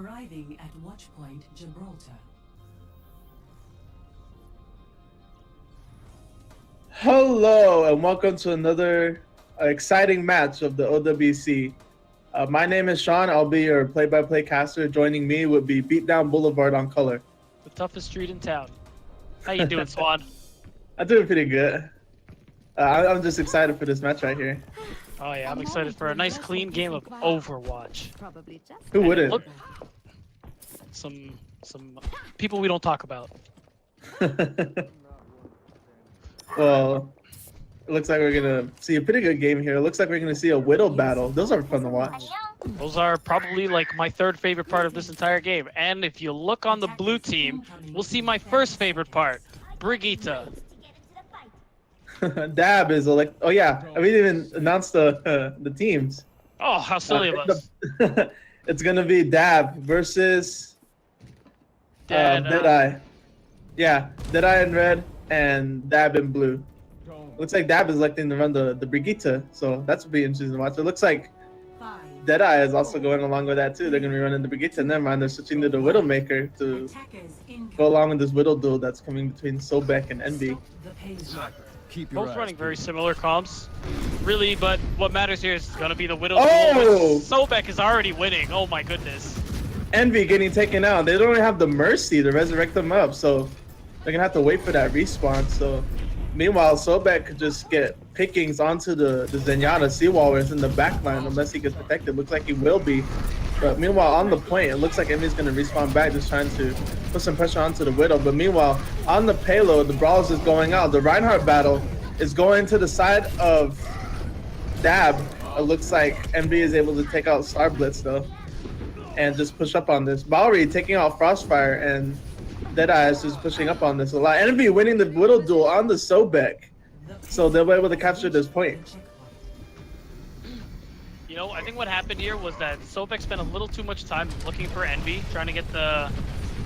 Arriving at Watchpoint Gibraltar. Hello and welcome to another exciting match of the OWC. My name is Sean. I'll be your play-by-play caster. Joining me would be Beatdown Boulevard on color. The toughest street in town. How you doing, Swan? I'm doing pretty good. I'm just excited for this match right here. Oh yeah, I'm excited for a nice clean game of Overwatch. Who wouldn't? Look, some people we don't talk about. Well, it looks like we're gonna see a pretty good game here. It looks like we're gonna see a Widow battle. Those are fun to watch. Those are probably like my third favorite part of this entire game. And if you look on the blue team, we'll see my first favorite part, Brigitte. Dab is like, oh yeah, I didn't even announce the teams. Oh, how silly of us. It's gonna be Dab versus DeadEye. Yeah, DeadEye in red and Dab in blue. Looks like Dab is electing to run the Brigitte, so that's be interesting to watch. It looks like DeadEye is also going along with that too. They're gonna be running the Brigitte. Never mind, they're switching to the Widowmaker to go along with this Widow duel that's coming between Sobek and Envy. Both running very similar comps, really, but what matters here is gonna be the Widow Oh! duel. Sobek is already winning. Oh my goodness. Envy getting taken out. They don't even have the Mercy to resurrect them up, so they're gonna have to wait for that respawn. So meanwhile, Sobek could just get pickings onto the Zenyatta Seawall where it's in the backline unless he gets protected. Looks like he will be. But meanwhile, on the point, it looks like Envy's gonna respawn back, just trying to put some pressure onto the Widow. But meanwhile, on the payload, the Brawls is going out. The Reinhardt battle is going to the side of Dab. It looks like Envy is able to take out Star Blitz though, and just push up on this. Bowery taking out Frostfire, and DeadEye is just pushing up on this a lot. Envy winning the Widow duel on the Sobek, so they'll be able to capture this point. You know, I think what happened here was that Sobek spent a little too much time looking for Envy, trying to get the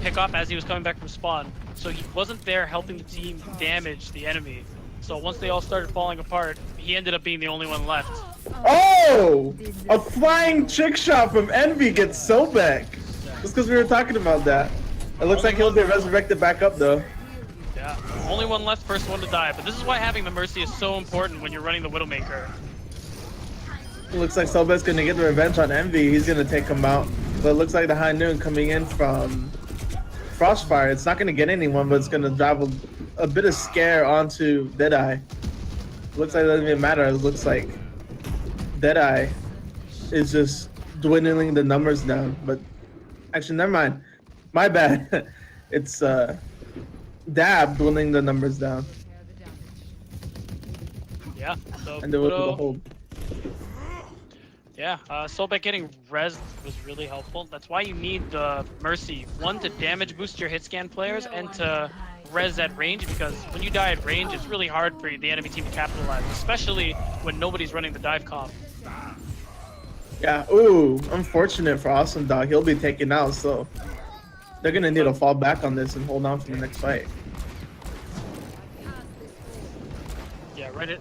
pickup as he was coming back from spawn. So he wasn't there helping the team damage the enemy. So once they all started falling apart, he ended up being the only one left. Oh! A flying trick shot from Envy gets Sobek. Just because we were talking about that. It looks like he'll get resurrected back up though. Yeah, only one left, first one to die. But this is why having the Mercy is so important when you're running the Widowmaker. It looks like Sobek's gonna get the revenge on Envy. He's gonna take him out. But it looks like the High Noon coming in from Frostfire. It's not gonna get anyone, but it's gonna drive a bit of scare onto DeadEye. Looks like it doesn't even matter. It looks like DeadEye is just dwindling the numbers down. But actually, never mind. My bad. It's Dab dwindling the numbers down. Yeah, so And there was the hold. Yeah, Sobek getting res was really helpful. That's why you need the Mercy. One, to damage boost your hit scan players, and to res at range, because when you die at range, it's really hard for the enemy team to capitalize, especially when nobody's running the dive comp. Yeah, ooh, unfortunate for Awesome Dog. He'll be taken out, so they're gonna need to fall back on this and hold on for the next fight. Yeah, Reddit.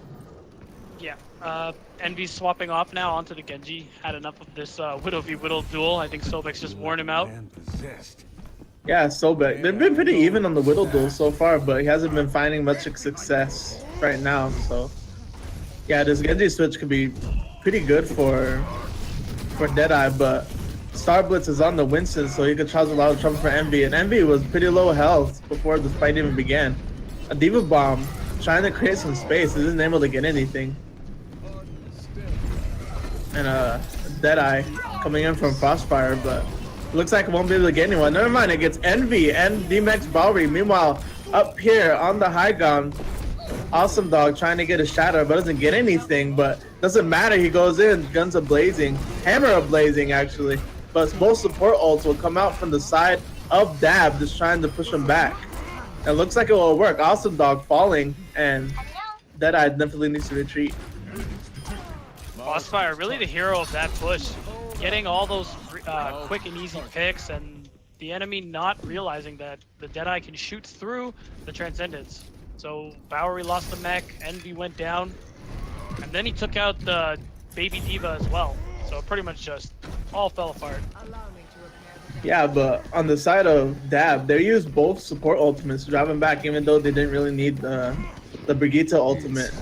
Yeah, Envy's swapping off now onto the Genji. Had enough of this Widow v Widow duel. I think Sobek's just worn him out. Yeah, Sobek. They've been pretty even on the Widow duel so far, but he hasn't been finding much success right now. So, yeah, this Genji switch could be pretty good for DeadEye, but Star Blitz is on the Winston, so he could cause a lot of trouble for Envy. And Envy was pretty low health before the fight even began. A Diva Bomb trying to create some space, isn't able to get anything. And DeadEye coming in from Frostfire, but looks like it won't be able to get anyone. Never mind, it gets Envy and D-Max Bowery. Meanwhile, up here on the high ground, Awesome Dog trying to get a shatter, but doesn't get anything. But doesn't matter, he goes in, guns are blazing, hammer are blazing actually. But both support ults will come out from the side of Dab, just trying to push him back. It looks like it will work. Awesome Dog falling, and DeadEye definitely needs to retreat. Frostfire, really the hero of that push. Getting all those quick and easy picks, and the enemy not realizing that the DeadEye can shoot through the Transcendence. So Bowery lost the mech, Envy went down, and then he took out the Baby Diva as well. So pretty much just all fell apart. Yeah, but on the side of Dab, they used both support ultimates to drive him back, even though they didn't really need the Brigitte ultimate.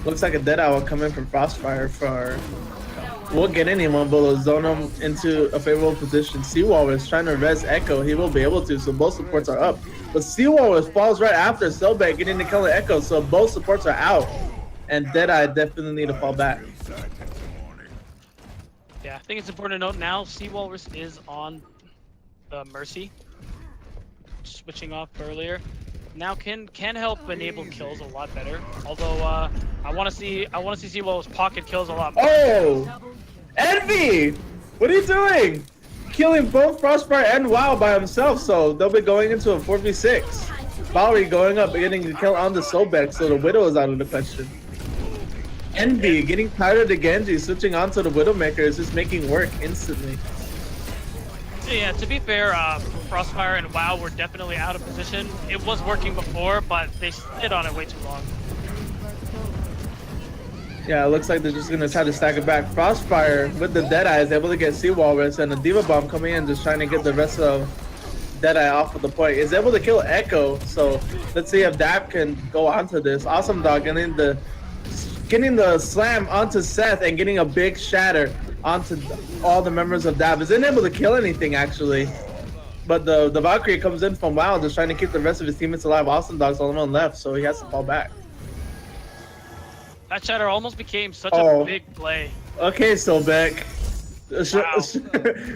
Looks like a DeadEye will come in from Frostfire for. We'll get anyone, but we'll zone him into a favorable position. Seawalrus trying to res Echo. He will be able to, so both supports are up. But Seawalrus falls right after Selbek getting the kill on Echo, so both supports are out. And DeadEye definitely need to fall back. Yeah, I think it's important to note now, Seawalrus is on the Mercy. Switching off earlier. Now can help enable kills a lot better. Although I want to see Seawalrus pocket kills a lot more. Oh! Envy! What are you doing? Killing both Frostfire and WoW by himself, so they'll be going into a 4v6. Bowery going up and getting the kill on the Sobek, so the Widow is out of the question. Envy getting tired of the Genji, switching onto the Widowmaker is just making work instantly. Yeah, to be fair, Frostfire and WoW were definitely out of position. It was working before, but they stayed on it way too long. Yeah, it looks like they're just gonna try to stack it back. Frostfire with the DeadEye is able to get Seawalrus, and the Diva Bomb coming in just trying to get the rest of DeadEye off of the point. Is able to kill Echo, so let's see if Dab can go onto this. Awesome Dog getting the slam onto Seth and getting a big shatter onto all the members of Dab. Isn't able to kill anything actually, but the Valkyrie comes in from WoW just trying to keep the rest of his teammates alive. Awesome Dog's the only one left, so he has to fall back. That shatter almost became such a big play. Okay, Sobek.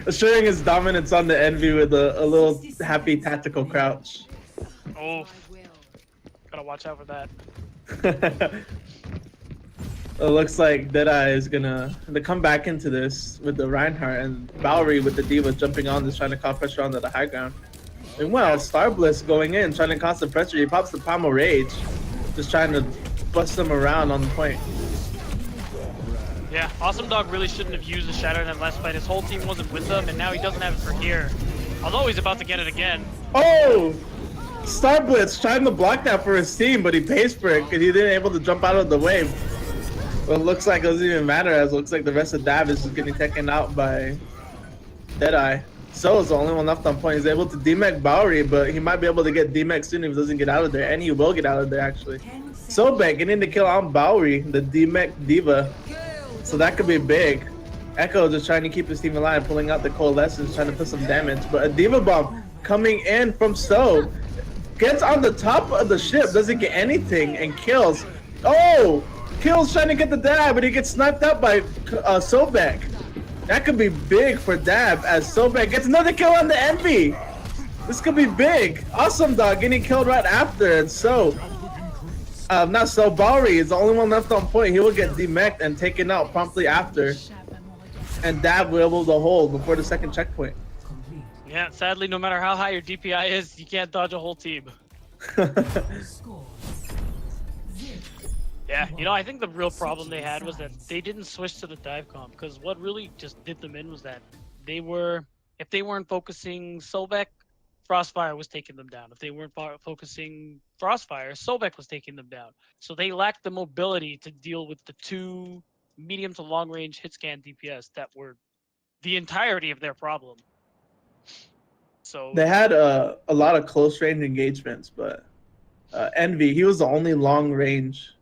Assuring his dominance on the Envy with a little happy tactical crouch. Oh, gotta watch out for that. It looks like DeadEye is gonna come back into this with the Reinhardt, and Bowery with the Diva jumping on, just trying to cause pressure onto the high ground. And well, Starbliss going in, trying to cause the pressure. He pops the Primal Rage, just trying to bust them around on the point. Yeah, Awesome Dog really shouldn't have used the Shatter in that last fight. His whole team wasn't with him, and now he doesn't have it for here. Although he's about to get it again. Oh! Starblitz trying to block that for his team, but he pays for it because he didn't able to jump out of the wave. Well, it looks like it doesn't even matter, as it looks like the rest of Dab is just getting taken out by DeadEye. So is the only one left on point. He's able to demech Bowery, but he might be able to get demech soon if he doesn't get out of there, and he will get out of there actually. Sobek getting the kill on Bowery, the demech Diva. So that could be big. Echo just trying to keep his team alive, pulling out the Coalescence, trying to put some damage. But a Diva Bomb coming in from So gets on the top of the ship, doesn't get anything, and kills. Oh! Kills trying to get the Dab, but he gets sniped up by Sobek. That could be big for Dab, as Sobek gets another kill on the Envy. This could be big. Awesome Dog getting killed right after, and Bowery is the only one left on point. He will get demeched and taken out promptly after, and Dab will be able to hold before the second checkpoint. Yeah, sadly, no matter how high your DPI is, you can't dodge a whole team. Yeah, you know, I think the real problem they had was that they didn't switch to the dive comp, because what really just did them in was that if they weren't focusing Sobek, Frostfire was taking them down. If they weren't focusing Frostfire, Sobek was taking them down. So they lacked the mobility to deal with the two medium to long range hit scan DPS that were the entirety of their problem. So they had a lot of close range engagements, but Envy, he was the only long range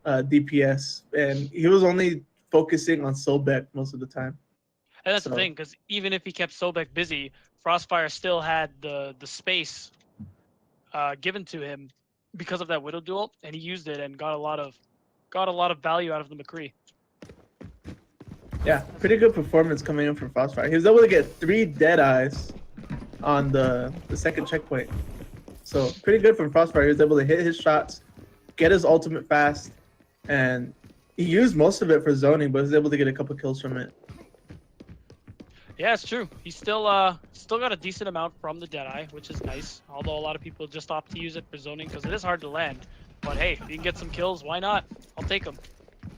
DPS, and he was only focusing on Sobek most of the time. And that's the thing, because even if he kept Sobek busy, Frostfire still had the space given to him because of that Widow duel, and he used it and got a lot of value out of the McCree. Yeah, pretty good performance coming in from Frostfire. He was able to get 3 DeadEyes on the second checkpoint. So pretty good from Frostfire. He was able to hit his shots, get his ultimate fast, and he used most of it for zoning, but was able to get a couple kills from it. Yeah, it's true. He's still got a decent amount from the DeadEye, which is nice. Although a lot of people just opt to use it for zoning because it is hard to land. But hey, if you can get some kills, why not? I'll take them.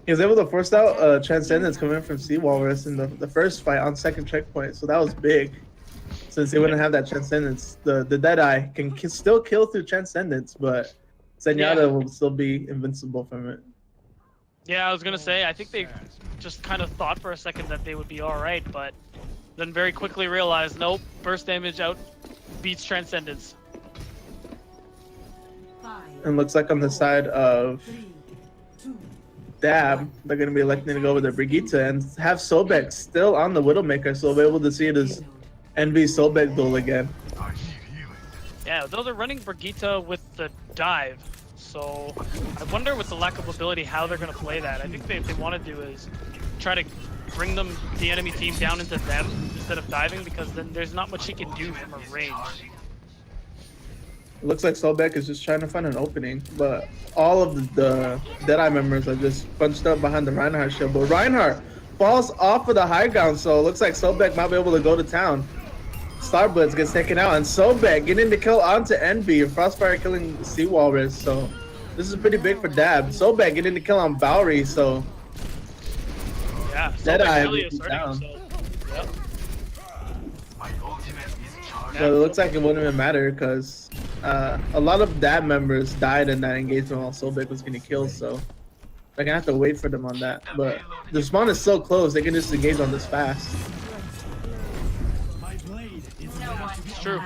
He was able to force out Transcendence coming from Seawalrus in the first fight on second checkpoint, so that was big. Since they wouldn't have that Transcendence, the DeadEye can still kill through Transcendence, but Zenyatta will still be invincible from it. Yeah, I was gonna say, I think they just kind of thought for a second that they would be all right, but Then very quickly realized, nope, burst damage out beats Transcendence. And looks like on the side of Dab, they're going to be electing to go with the Brigitte and have Sobek still on the Widowmaker, so we'll be able to see this Envy Sobek duel again. Yeah, though they're running Brigitte with the dive, so I wonder with the lack of ability how they're going to play that. I think what they want to do is try to bring the enemy team down into them instead of diving, because then there's not much he can do from a range. It looks like Sobek is just trying to find an opening, but all of the DeadEye members are just bunched up behind the Reinhardt shield. But Reinhardt falls off of the high ground, so it looks like Sobek might be able to go to town. Starblitz gets taken out, and Sobek getting the kill onto Envy, and Frostfire killing Sea Walrus, so this is pretty big for Dab. Sobek getting the kill on Bowery, so yeah, DeadEye really is asserting down. himself. Yep. So it looks like it wouldn't even matter because a lot of Dab members died in that engagement while Sobek was getting killed, so they're gonna have to wait for them on that. But the spawn is so close, they can just engage on this fast. It's true.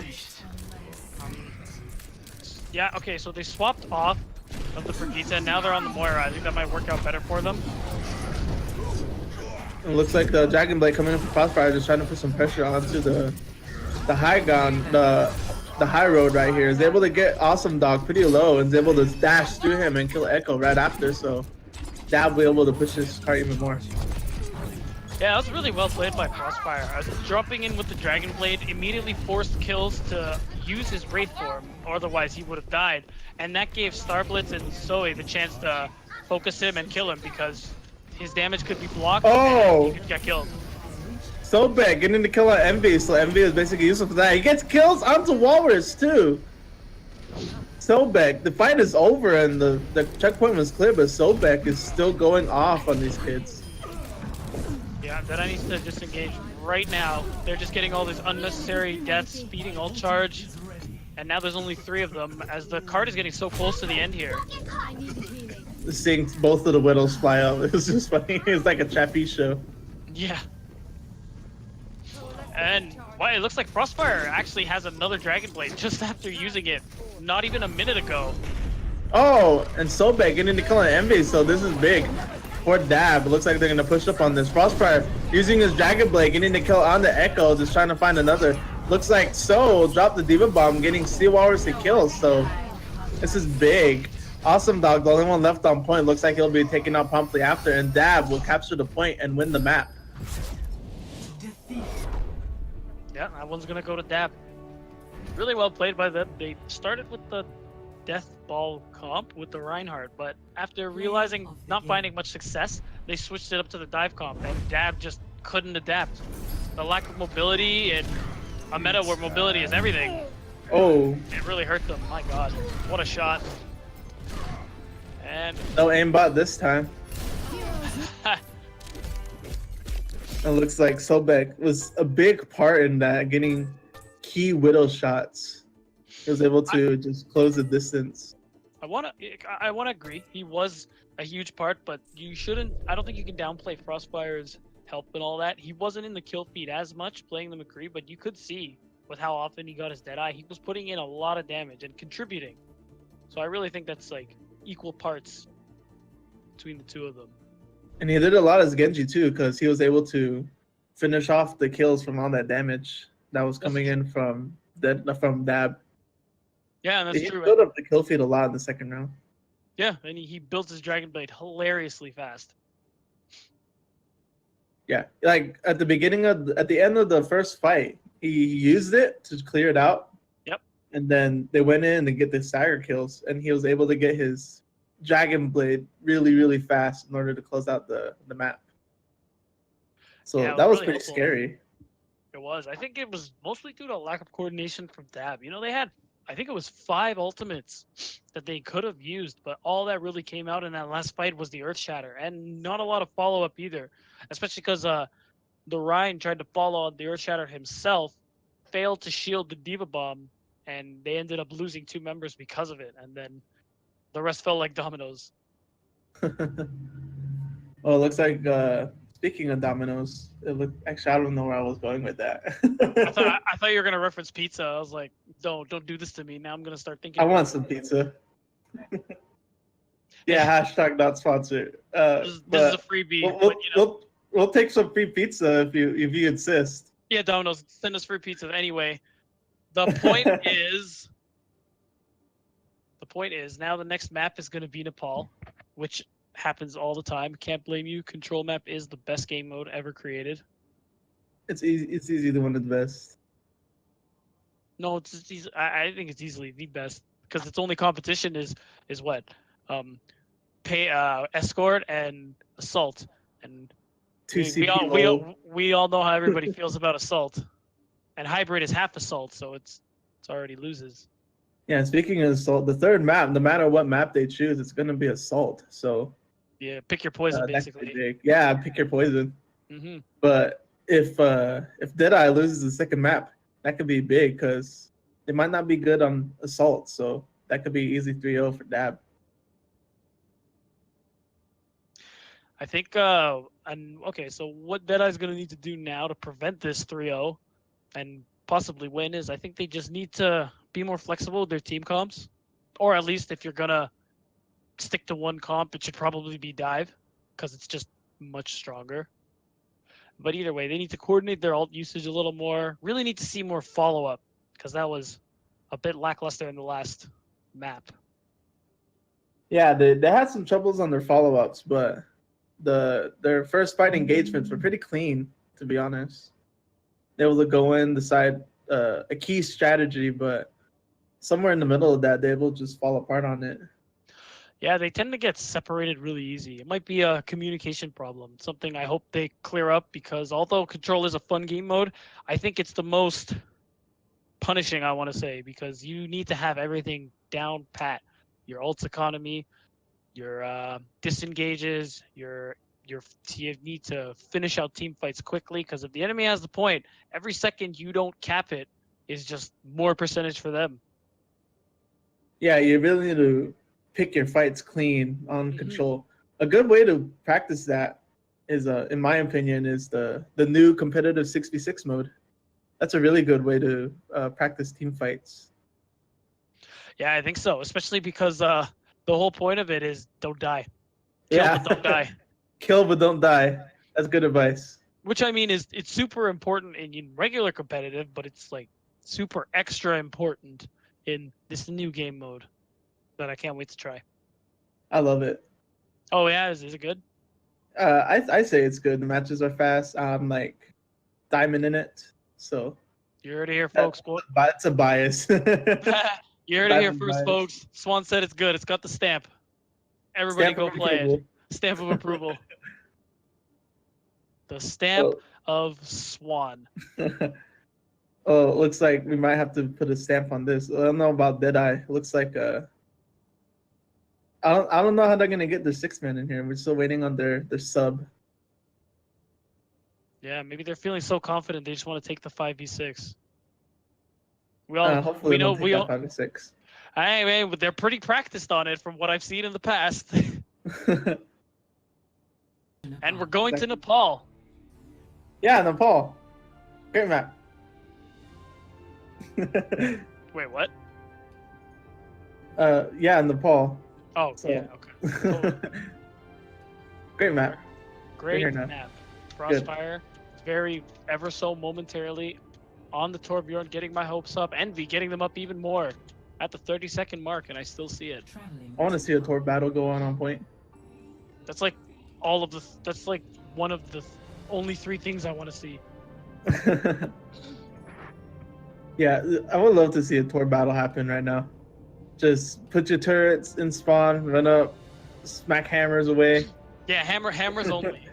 Yeah, okay, so they swapped off of the Brigitte, and now they're on the Moira. I think that might work out better for them. It looks like the Dragon Blade coming in from Crossfire, just trying to put some pressure onto the high ground, the high road right here. Is able to get Awesome Dog pretty low and is able to dash through him and kill Echo right after, so Dab will be able to push his card even more. Yeah, that was really well played by Crossfire. Dropping in with the Dragon Blade immediately forced Kills to use his Wraith form, otherwise he would have died. And that gave Starblitz and Zoe the chance to focus him and kill him because his damage could be blocked and he could get killed. Sobek getting the kill on Envy, so Envy is basically useful for that. He gets kills onto Walrus too. Sobek, the fight is over and the checkpoint was clear, but Sobek is still going off on these kids. Yeah, DeadEye needs to disengage right now. They're just getting all these unnecessary deaths, speeding all charge, and now there's only 3 of them as the card is getting so close to the end here. Seeing both of the Widows fly out, it was just funny. It's like a Chappie show. Yeah. And well, it looks like Frostfire actually has another Dragon Blade just after using it not even a minute ago. Oh, and Sobek getting the kill on Envy, so this is big for Dab. It looks like they're gonna push up on this. Frostfire using his Dragon Blade, getting the kill on the Echo, just trying to find another. Looks like Soul dropped the Diva Bomb, getting Sea Walrus to kill, so this is big. Awesome Dog, the only one left on point, looks like he'll be taken out promptly after, and Dab will capture the point and win the map. Yeah, that one's gonna go to Dab. Really well played by them. They started with the Death Ball comp with the Reinhardt, but after realizing not finding much success, they switched it up to the dive comp, and Dab just couldn't adapt. The lack of mobility in a meta where mobility is everything. Oh, It really hurt them. My god, what a shot. And no aimbot this time. It looks like Sobek was a big part in that, getting key Widow shots. He was able to just close the distance. I wanna agree. He was a huge part, but you shouldn't. I don't think you can downplay Frostfire's help and all that. He wasn't in the kill feed as much playing the McCree, but you could see with how often he got his DeadEye, he was putting in a lot of damage and contributing. So I really think that's like equal parts between the two of them. And he did a lot as Genji too, because he was able to finish off the kills from all that damage that was coming in from Dab. Yeah, and that's He true. built up the kill feed a lot in the second round. Yeah, and he built his Dragon Blade hilariously fast. Yeah, like at the end of the first fight, he used it to clear it out. Yep. And then they went in and get the stagger kills, and he was able to get his Dragon Blade really, really fast in order to close out the map. So Yeah, that was really pretty helpful. scary. It was. I think it was mostly due to lack of coordination from Dab. You know, they had, I think it was 5 ultimates that they could have used, but all that really came out in that last fight was the Earth Shatter, and not a lot of follow-up either, especially because the Rhine tried to follow on the Earth Shatter himself, failed to shield the Diva Bomb, and they ended up losing 2 members because of it, and then the rest fell like dominoes. Well, it looks like Speaking of Domino's, actually I don't know where I was going with that. I thought you were gonna reference pizza. I was like, don't do this to me. Now I'm gonna start thinking. I want some pizza. Yeah, hashtag not sponsored. This is a freebie. We'll, we'll take some free pizza if you insist. Yeah, Domino's, send us free pizza. Anyway, the point is now the next map is gonna be Nepal, which happens all the time. Can't blame you. Control map is the best game mode ever created. It's easy. It's easily one of the best. No, it's easy. I think it's easily the best because its only competition is what, escort and assault, and we all know how everybody feels about assault, and hybrid is half assault, so it's already loses. Yeah, speaking of assault, the third map, no matter what map they choose, it's gonna be assault. So yeah, pick your poison basically. Yeah, pick your poison. Mm-hmm. But if DeadEye loses the second map, that could be big because they might not be good on assault. So that could be easy 3-0 for Dab. I think okay, so what DeadEye's gonna need to do now to prevent this 3-0 and possibly win is I think they just need to be more flexible with their team comps, or at least if you're gonna stick to one comp, it should probably be dive because it's just much stronger. But either way, they need to coordinate their ult usage a little more. Really need to see more follow-up because that was a bit lackluster in the last map. Yeah, they had some troubles on their follow-ups, but their first fight engagements were pretty clean, to be honest. They were able to go in, decide a key strategy, but somewhere in the middle of that, they will just fall apart on it. Yeah, they tend to get separated really easy. It might be a communication problem, something I hope they clear up because although Control is a fun game mode, I think it's the most punishing, I want to say, because you need to have everything down pat. Your ults economy, your disengages, you need to finish out team fights quickly because if the enemy has the point, every second you don't cap it is just more percentage for them. Yeah, you really need to pick your fights clean on Control. A good way to practice that is, in my opinion, is the new competitive 6v6 mode. That's a really good way to practice team fights. Yeah, I think so, especially because the whole point of it is don't die. Kill but don't die. Kill but don't die. That's good advice. Which I mean it's super important in regular competitive, but it's like super extra important in this new game mode that I can't wait to try. I love it. Oh yeah, is it good? I say it's good. The matches are fast. I'm like diamond in it. So you heard it here, folks. It's a bias. You heard it here first, folks. Swan said it's good. It's got the stamp. Everybody go play it. Stamp of approval. The stamp of Swan. Oh, it looks like we might have to put a stamp on this. I don't know about DeadEye. It looks like I don't know how they're gonna get their 6-man in here. We're still waiting on their sub. Yeah, maybe they're feeling so confident they just want to take the 5v6. We know 5v6. I mean, they're pretty practiced on it from what I've seen in the past. And we're going to Nepal. Yeah, Nepal. Great map. Wait, what? Yeah, Nepal. Oh, so. Yeah, okay. Great map. Great map. Crossfire. Very ever so momentarily on the Torbjorn, getting my hopes up. Envy getting them up even more at the 30-second mark, and I still see it. I want to see a Torb battle go on point. That's like that's like one of the only 3 things I want to see. Yeah, I would love to see a Torb battle happen right now. Just put your turrets in spawn, run up, smack hammers away. Yeah, hammers only.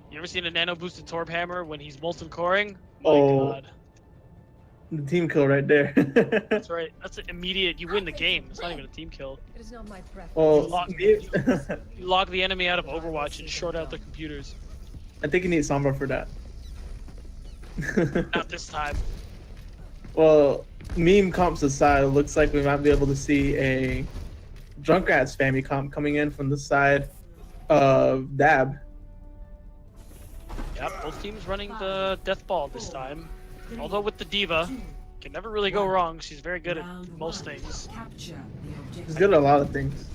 You ever seen a nano boosted Torb hammer when he's molten coring? My God. The team kill right there. That's right. That's an immediate. You win the game. It's not even a team kill. It is not my preference. Well, you log the enemy out of Overwatch and short out their computers. I think you need Sombra for that. Not this time. Well, meme comps aside, it looks like we might be able to see a Drunkrat's family comp coming in from the side of Dab. Yep, both teams running the death ball this time. Although with the diva, can never really go wrong. She's very good at most things. Capture the He's objective. good at a lot of things.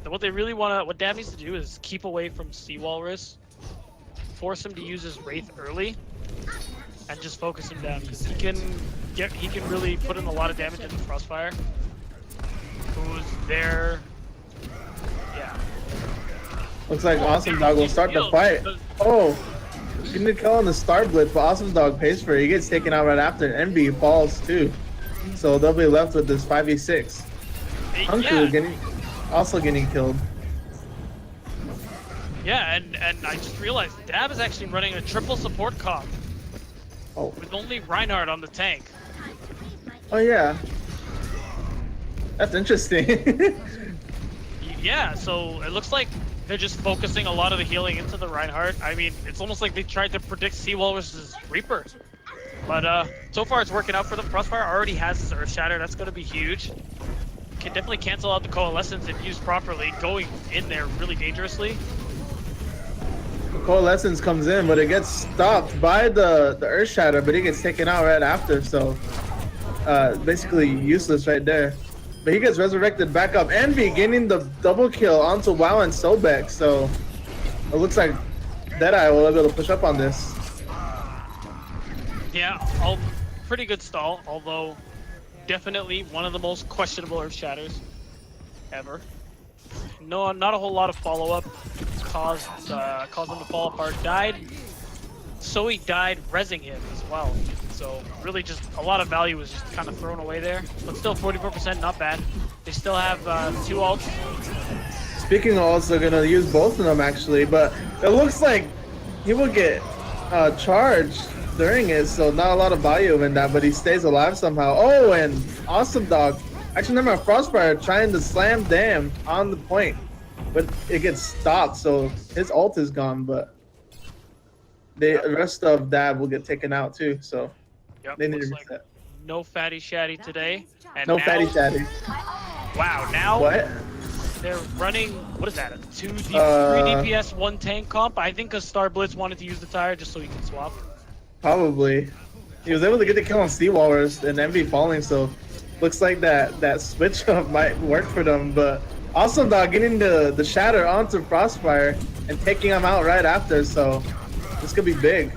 So what they really want to, what Dab needs to do is keep away from Sea Walrus, force him to use his Wraith early, and just focus him down. Because he can really put in a lot of damage into Frostfire. Who's there? Yeah. Looks like Awesome Dog will start the fight. Oh, getting the kill on the Star Blitz, but Awesome Dog pays for it. He gets taken out right after, and Envy falls too. So they'll be left with this 5v6. Hunku also getting killed. Yeah, and I just realized Dab is actually running a triple support comp. Oh. With only Reinhardt on the tank. Oh yeah. That's interesting. Yeah, so it looks like they're just focusing a lot of the healing into the Reinhardt. I mean, it's almost like they tried to predict Sea Walrus's Reaper. But so far it's working out for them. Frostfire already has his Earth Shatter. That's going to be huge. Can definitely cancel out the Coalescence if used properly. Going in there really dangerously. Coalescence comes in, but it gets stopped by the Earth Shatter, but he gets taken out right after. So basically useless right there. But he gets resurrected back up. Envy getting the double kill onto WoW and Sobek. So it looks like DeadEye will be able to push up on this. Yeah, pretty good stall, although definitely one of the most questionable Earth Shatters ever. No, not a whole lot of follow-up caused him to fall apart. Died, so he died rezzing him as well. So really just a lot of value was just kind of thrown away there. But still 44%, not bad. They still have 2 ults. Speaking of ults, they're going to use both of them actually, but it looks like he will get charged during it, so not a lot of value in that, but he stays alive somehow. Oh, and Awesome Dog. Actually, never mind, Frostfire trying to slam Dam on the point, but it gets stopped, so his ult is gone, but the rest of Dab will get taken out too, so Yep, they need to looks reset. like no fatty shatty today. And No now, fatty chatty. Wow, now What? they're running, what is that, 3 DPS, 1 tank comp? I think because Star Blitz wanted to use the tire just so he can swap. Probably. He was able to get the kill on Sea Walrus and Envy falling, so looks like that switch up might work for them, but Awesome Dog getting the shatter onto Frostfire and taking him out right after, so this could be big.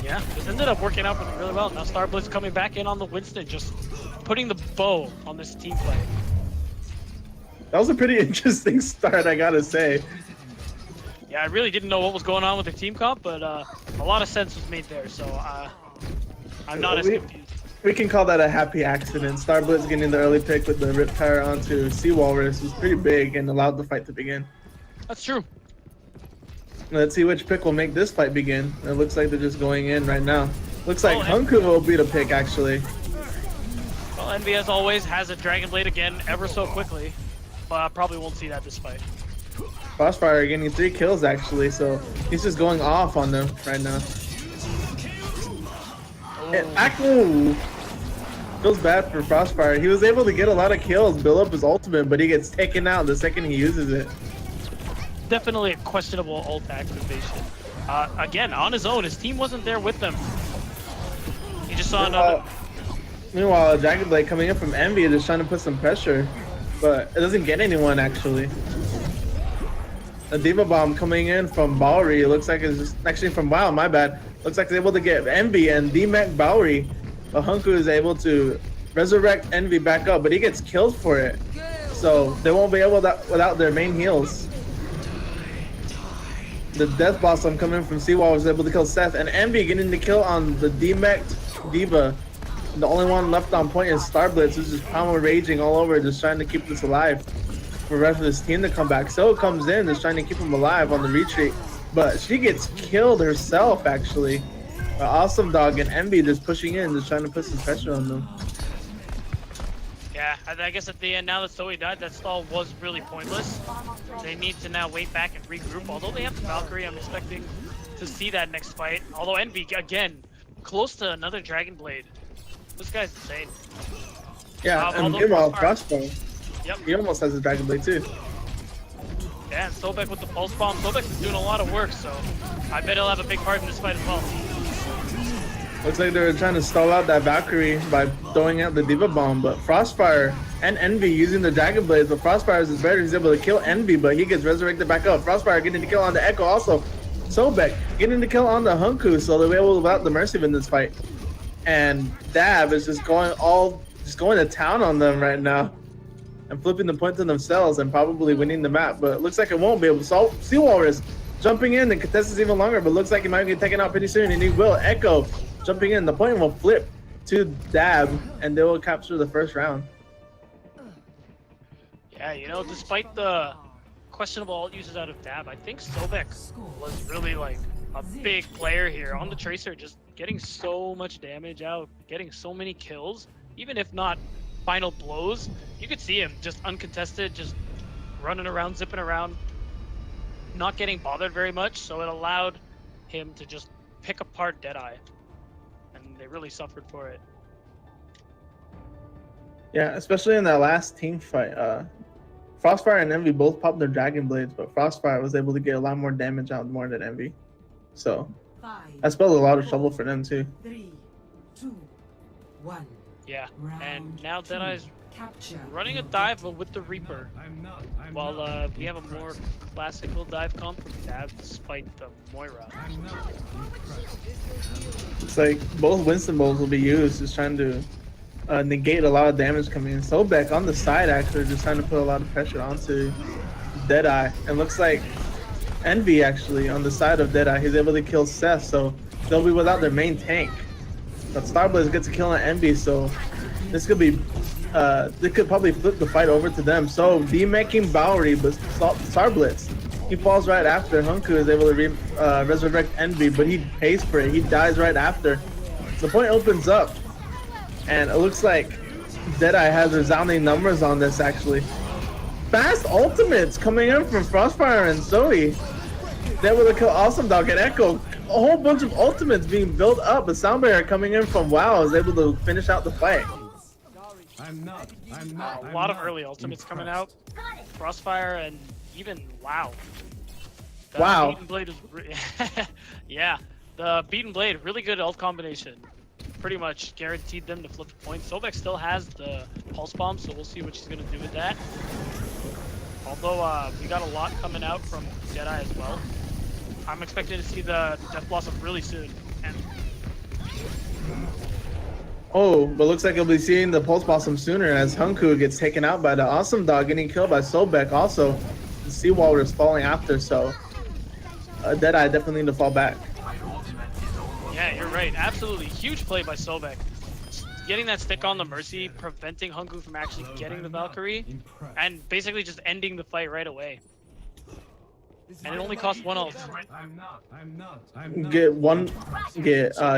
Yeah, this ended up working out for them really well. Now Star Blitz coming back in on the Winston, just putting the bow on this team play. That was a pretty interesting start, I gotta say. Yeah, I really didn't know what was going on with the team comp, but a lot of sense was made there, so I'm not as confused. We can call that a happy accident. Star Blitz getting the early pick with the Rip Tire onto Sea Walrus was pretty big and allowed the fight to begin. That's true. Let's see which pick will make this fight begin. It looks like they're just going in right now. Looks like Hunku will be the pick, actually. Well, Envy, as always, has a Dragon Blade again ever so quickly, but probably won't see that this fight. Crossfire getting 3 kills, actually, so he's just going off on them right now. Ooh. Feels bad for Crossfire. He was able to get a lot of kills, build up his ultimate, but he gets taken out the second he uses it. Definitely a questionable ult activation. Again, on his own, his team wasn't there with them. He just saw another. Meanwhile, Dragon Blade coming in from Envy, just trying to put some pressure, but it doesn't get anyone actually. A Diva Bomb coming in from Bowery. It looks like it's just actually from WoW. My bad. Looks like they're able to get Envy and DMAC Bowery, but Hunku is able to resurrect Envy back up, but he gets killed for it. So they won't be able to without their main heals. The Death Blossom coming from Seawall was able to kill Seth, and Envy getting the kill on the DMAC Diva. The only one left on point is Star Blitz, who's just power raging all over, just trying to keep this alive for the rest of his team to come back. So comes in, just trying to keep him alive on the retreat, but she gets killed herself actually. Awesome Dog and Envy just pushing in, just trying to put some pressure on them. Yeah, I guess at the end, now that Zoe died, that stall was really pointless. They need to now wait back and regroup. Although they have the Valkyrie, I'm expecting to see that next fight. Although Envy, again, close to another Dragon Blade. This guy's insane. Yeah, and meanwhile, Crossbow. Yep. He almost has a Dragon Blade too. Yeah, and Sobek with the pulse bomb. Sobek is doing a lot of work, so I bet he'll have a big part in this fight as well. Looks like they're trying to stall out that Valkyrie by throwing out the Diva Bomb, but Frostfire and Envy using the Dragon Blades, but Frostfire is better. He's able to kill Envy, but he gets resurrected back up. Frostfire getting the kill on the Echo also. Sobek getting the kill on the Hunku, so they're able to without the Mercy in this fight. And Dab is just going to town on them right now and flipping the point to themselves and probably winning the map, but it looks like it won't be able to solve. Sea Walrus jumping in and contest is even longer, but looks like he might get taken out pretty soon, and he will. Echo jumping in, the point will flip to Dab, and they will capture the first round. Yeah, you know, despite the questionable ult uses out of Dab, I think Sobek was really like a big player here on the Tracer, just getting so much damage out, getting so many kills, even if not final blows. You could see him just uncontested, just running around, zipping around, not getting bothered very much, so it allowed him to just pick apart DeadEye, and they really suffered for it. Yeah, especially in that last team fight. Frostfire and Envy both popped their Dragon Blades, but Frostfire was able to get a lot more damage out more than Envy. So that spelled a lot of trouble for them too. 3, 2, 1. Yeah, and Round now two. DeadEye's Capture. running a dive with the Reaper, while we have a more classical dive comp from Dab despite the Moira. It's like both Winston Bowls will be used, just trying to negate a lot of damage coming in. Sobek on the side actually just trying to put a lot of pressure onto DeadEye. And looks like Envy actually on the side of DeadEye, he's able to kill Seth, so they'll be without their main tank. But Starblaze gets a kill on Envy, so this could be they could probably flip the fight over to them. So demaking Bowery, but Starblaze, he falls right after. Hunku is able to resurrect Envy, but he pays for it. He dies right after. The point opens up, and it looks like DeadEye has resounding numbers on this actually. Fast ultimates coming in from Frostfire and Zoe. They're able to kill Awesome Dog and Echo. A whole bunch of ultimates being built up, but Sound Barrier coming in from WoW is able to finish out the fight. A lot of early ultimates coming out. Crossfire and even WoW. The Wow. Beaten Blade is yeah, the Beaten Blade, really good ult combination. Pretty much guaranteed them to flip the point. Sobek still has the Pulse Bomb, so we'll see what she's going to do with that. Although we got a lot coming out from DeadEye as well. I'm expecting to see the Death Blossom really soon. And oh, but looks like he'll be seeing the Pulse Blossom sooner as Hunku gets taken out by the Awesome Dog, getting killed by Sobek. Also, the Sea Walrus falling after, so DeadEye definitely need to fall back. yeah, you're right. Absolutely huge play by Sobek. Getting that stick on the Mercy, preventing Hunku from actually getting the Valkyrie, and basically just ending the fight right away. And it only costs one ult.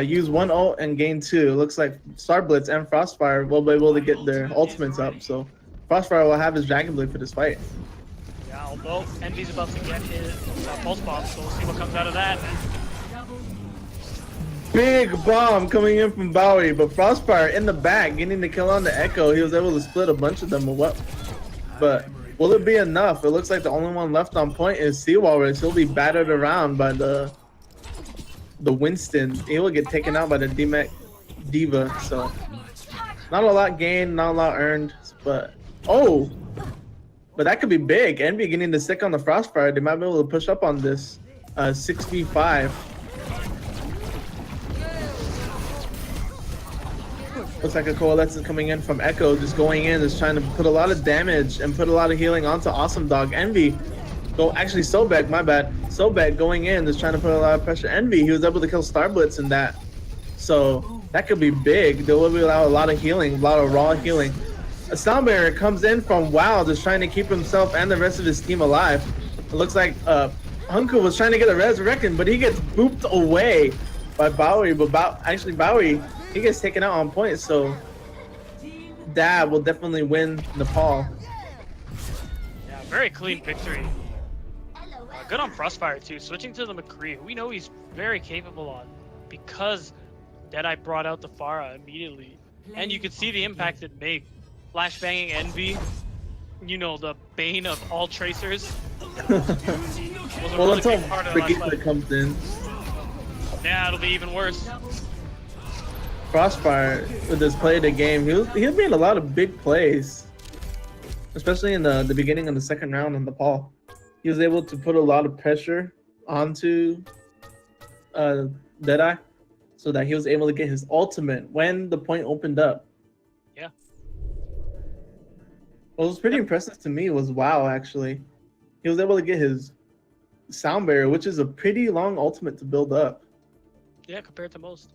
Use one ult and gain two. Looks like Starblitz and Frostfire will be able to get their ultimates up, so Frostfire will have his Dragon Blade for this fight. Yeah, although Envy's about to get his Pulse Bomb, so we'll see what comes out of that. Big bomb coming in from Bowery, but Frostfire in the back getting the kill on the Echo. He was able to split a bunch of them, but will it be enough? It looks like the only one left on point is Sea Walrus. He'll be battered around by the Winston. He will get taken out by the Diva. So not a lot gained, not a lot earned, but that could be big. Envy getting the stick on the Frostfire. They might be able to push up on this 6v5. Looks like a coalescence coming in from Echo, just going in, just trying to put a lot of damage and put a lot of healing onto Awesome Dog. Envy, actually Sobek, my bad. Sobek going in, just trying to put a lot of pressure. Envy, he was able to kill Starblitz in that. So that could be big. There will be a lot of healing, a lot of raw healing. A Sound Barrier comes in from WoW, just trying to keep himself and the rest of his team alive. It looks like Hunku was trying to get a resurrection, but he gets booped away by Bowery. But Bowery, he gets taken out on point, so Dab will definitely win Nepal. Yeah, very clean victory. Good on Frostfire too. Switching to the McCree, who we know he's very capable on, because DeadEye brought out the Pharah immediately, and you could see the impact it made. Flashbanging Envy, you know, the bane of all tracers. Was a Well, really until big part of the last Brigitte fight. comes in, Yeah, it'll be even worse. Crossfire with his play of the game, he made a lot of big plays, especially in the beginning of the second round on the Paul. He was able to put a lot of pressure onto DeadEye, so that he was able to get his ultimate when the point opened up. Yeah. What was pretty impressive to me was WoW, actually. He was able to get his sound barrier, which is a pretty long ultimate to build up. Yeah, compared to most.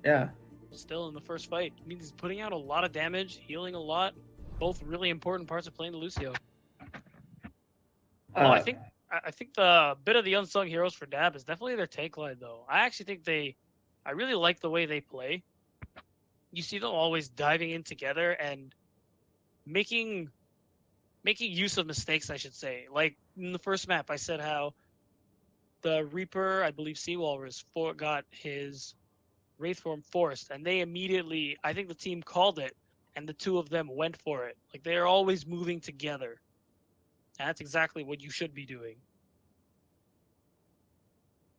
Yeah. Still in the first fight. I mean, he's putting out a lot of damage, healing a lot. Both really important parts of playing the Lucio. Although I think the bit of the unsung heroes for Dab is definitely their tank line, though. I actually think I really like the way they play. You see them always diving in together and making use of mistakes, I should say. Like in the first map, I said how the Reaper, I believe Seawalrus, got his Wraith form forced, and they immediately, I think the team called it, and the two of them went for it. Like they are always moving together. And that's exactly what you should be doing.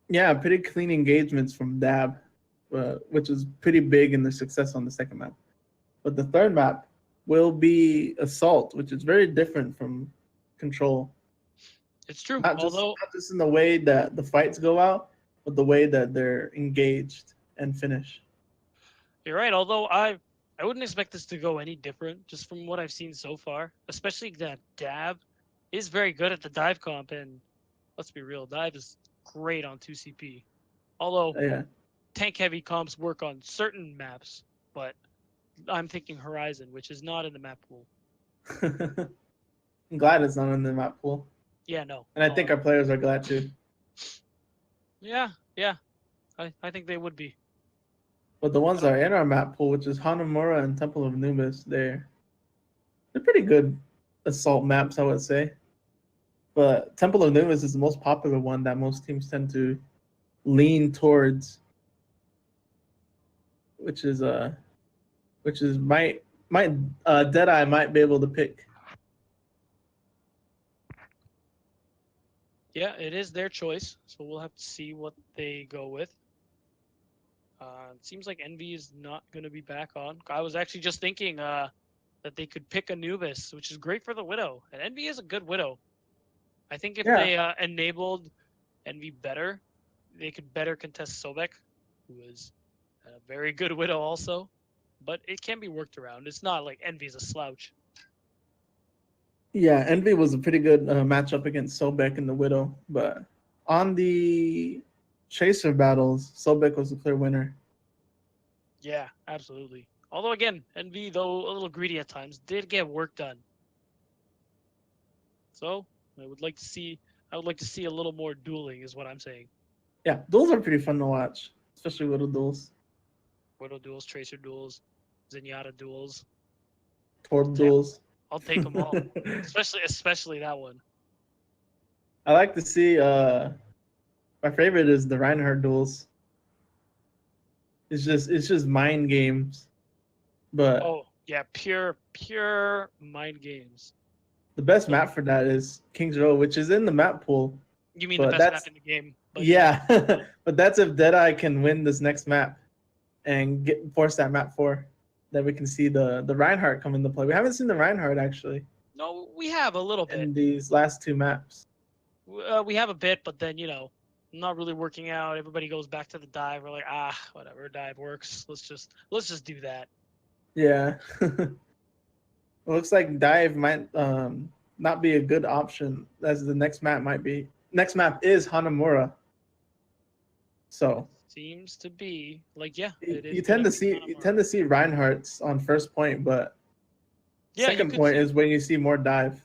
Yeah, pretty clean engagements from Dab, which is pretty big in the success on the second map. But the third map will be Assault, which is very different from Control. It's true. Not just in the way that the fights go out, but the way that they're engaged and finish. You're right. Although I wouldn't expect this to go any different, just from what I've seen so far. Especially that Dab is very good at the dive comp, and let's be real, dive is great on 2CP. Although Yeah. tank heavy comps work on certain maps, but I'm thinking Horizon, which is not in the map pool. I'm glad it's not in the map pool. Yeah, no. And I think our players are glad too. Yeah. I think they would be. But the ones that are in our map pool, which is Hanamura and Temple of Anubis, they're pretty good assault maps, I would say. But Temple of Anubis is the most popular one that most teams tend to lean towards, which is DeadEye might be able to pick. Yeah, it is their choice, so we'll have to see what they go with. It seems like Envy is not going to be back on. I was actually just thinking that they could pick Anubis, which is great for the Widow. And Envy is a good Widow. I think if they enabled Envy better, they could better contest Sobek, who is a very good Widow also. But it can be worked around. It's not like Envy's a slouch. Yeah, Envy was a pretty good matchup against Sobek and the Widow. But on the Chaser battles, Sobek was the clear winner. Yeah, absolutely. Although again, Envy, though a little greedy at times, did get work done. So I would like to see a little more dueling, is what I'm saying. Yeah, duels are pretty fun to watch, especially Widow duels. Widow duels, Tracer duels, Zenyatta duels. Torb duels. I'll take them all, especially that one. I like to see. My favorite is the Reinhardt duels. It's just mind games, but oh yeah, pure mind games. The best map for that is King's Row, which is in the map pool. You mean the best map in the game? But yeah, but that's if DeadEye can win this next map and force that map 4. Then we can see the Reinhardt come into play. We haven't seen the Reinhardt actually. No, we have a little bit in these last 2 maps. We have a bit, but then not really working out. Everybody goes back to the dive. We're like, whatever, dive works. Let's just do that. Yeah. It looks like dive might not be a good option, as the next map might be. Next map is Hanamura. So seems to be like you tend to see Reinhardt's on first point, but second point is when you see more dive.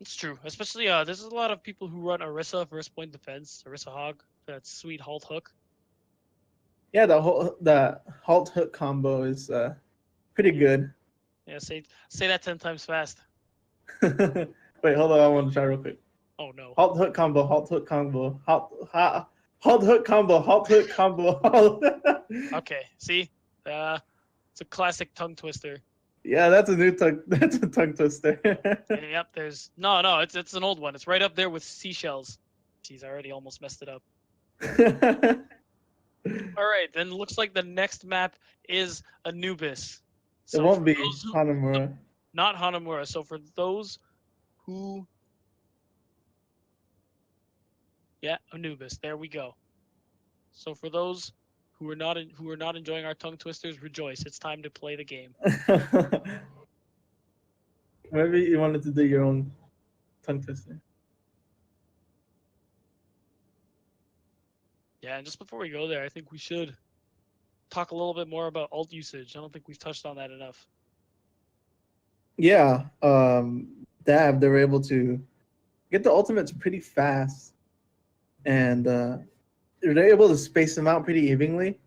It's true, especially there's a lot of people who run Orisa first point defense, Orisa Hog, that sweet halt hook. Yeah, the halt hook combo is pretty good. Yeah, say that 10 times fast. Wait, hold on, I want to try real quick. Oh no. Halt hook combo, halt hook combo, halt hook combo, halt hook combo. Okay, see, it's a classic tongue twister. Yeah, that's a new tongue. That's a tongue twister. Yep, there's no, it's an old one. It's right up there with seashells. Jeez, I already almost messed it up. All right, then looks like the next map is Anubis. It won't for be those who- Hanamura. Not Hanamura. So for those who, yeah, Anubis. There we go. So for those who are not enjoying our tongue twisters, rejoice! It's time to play the game. Maybe you wanted to do your own tongue twister. Yeah, and just before we go there, I think we should talk a little bit more about ult usage. I don't think we've touched on that enough. Yeah, Dab, they were able to get the ultimates pretty fast, and they're able to space them out pretty evenly,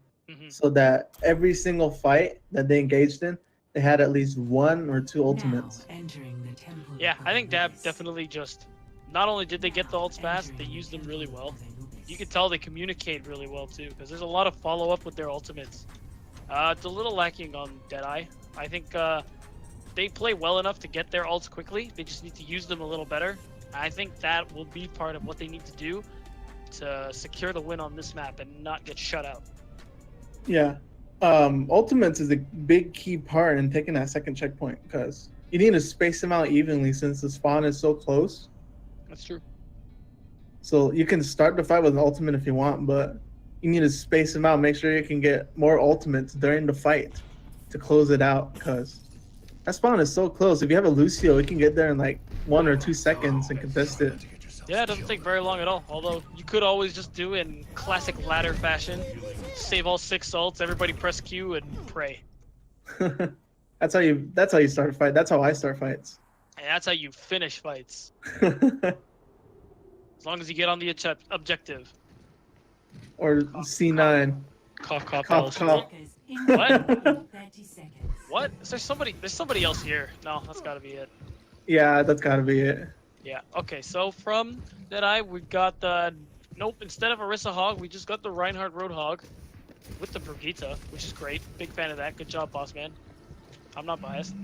so that every single fight that they engaged in, they had at least 1 or 2 ultimates. Yeah, I think Dab definitely just, not only did they get the ults fast, they used them really well. You can tell they communicate really well too, because there's a lot of follow-up with their ultimates. It's a little lacking on DeadEye. I think they play well enough to get their ults quickly. They just need to use them a little better. I think that will be part of what they need to do to secure the win on this map and not get shut out. Yeah, ultimates is a big key part in taking that second checkpoint, because you need to space them out evenly since the spawn is so close. That's true. So you can start the fight with an ultimate if you want, but you need to space them out. Make sure you can get more ultimates during the fight to close it out, because that spawn is so close. If you have a Lucio, you can get there in like 1 or 2 seconds and contest it. Yeah, it doesn't take very long at all. Although you could always just do in classic ladder fashion, save all 6 ults, everybody press Q and pray. That's how you start a fight. That's how I start fights. And that's how you finish fights. As long as you get on the objective. Or C9. Cough, cough, Cough, cough. What? What? There's somebody else here. No, that's gotta be it. Yeah, that's gotta be it. Yeah, okay, so from DeadEye, we got the... Nope, instead of Orisa Hog, we just got the Reinhardt Roadhog with the Brigitte, which is great. Big fan of that. Good job, boss man. I'm not biased.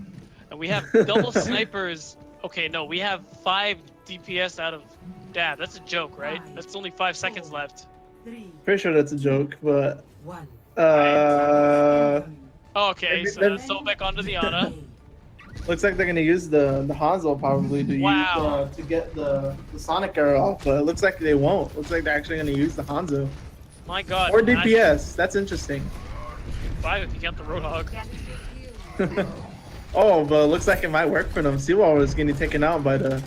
And we have double snipers. Okay, no, we have 5 DPS out of Dab. That's a joke, right? That's only 5 seconds left. Pretty sure that's a joke, but... Okay, so Sobek onto the Ana. Looks like they're gonna use the Hanzo probably to get the Sonic arrow off, but it looks like they won't. Looks like they're actually gonna use the Hanzo. My god. Or DPS. That's interesting. 5 if you count the Roadhog. Oh, but it looks like it might work for them. Seawall is getting taken out by the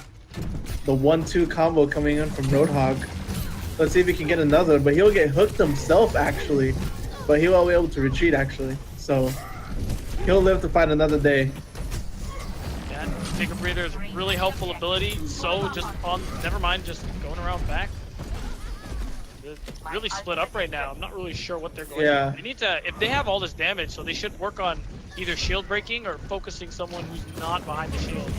1-2 combo coming in from Roadhog. Let's see if he can get another, but he'll get hooked himself actually. But he will be able to retreat actually. So he'll live to fight another day. Yeah, take a breather is a really helpful ability. So just on, never mind, just going around back. They're really split up right now. I'm not really sure what they're going to do. They need to, if they have all this damage, so they should work on either shield breaking or focusing someone who's not behind the shield.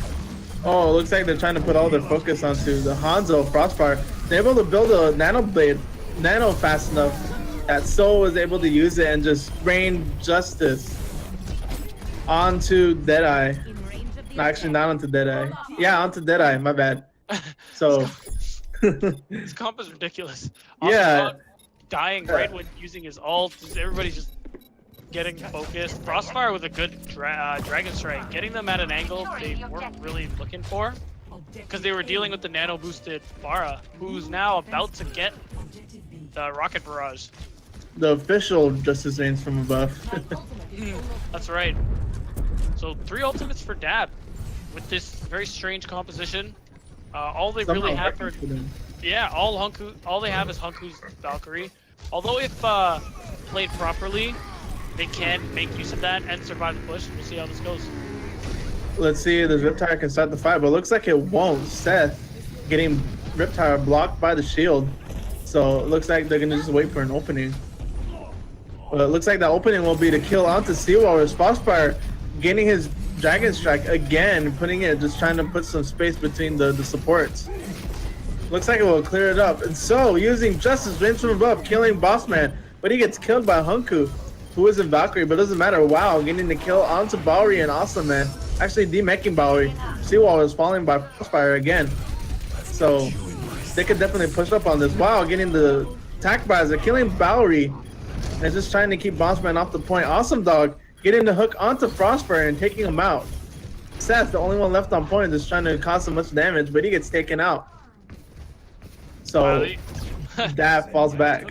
Oh, it looks like they're trying to put all their focus onto the Hanzo Frostfire. They're able to build a nano blade, nano fast enough that Soul was able to use it and just rain justice onto DeadEye. No, actually not onto DeadEye. Yeah, onto DeadEye, my bad. So this comp is ridiculous. Yeah. Dying right when using his ult. Everybody's just getting focused. Frostfire with a good Dragon Strike. Getting them at an angle they weren't really looking for. Because they were dealing with the nano boosted Pharah, who's now about to get the Rocket Barrage. The official Justice Reigns from above. That's right. So 3 ultimates for Dab with this very strange composition. All they really have for yeah, all they have is Hunku's Valkyrie. Although if played properly, they can make use of that and survive the push. We'll see how this goes. Let's see if the Riptire can start the fight, but it looks like it won't. Seth getting Riptire blocked by the shield. So it looks like they're gonna just wait for an opening. But it looks like the opening will be to kill onto Seawalrus. Frostfire gaining his Dragon Strike again, putting it, just trying to put some space between the supports. Looks like it will clear it up. And so, using Justice Reigns from above, killing Bossman, but he gets killed by Hunku, Poison Valkyrie, but it doesn't matter. Wow, getting the kill onto Bowery and Awesome Man. Actually demecking Bowery. Seawall is falling by Crossfire again. So they could definitely push up on this. Wow, getting the attack bars. They're killing Bowery. And just trying to keep Bossman off the point. Awesome Dog getting the hook onto Frostfire and taking him out. Seth, the only one left on point, is trying to cause so much damage, but he gets taken out. So Dab falls back.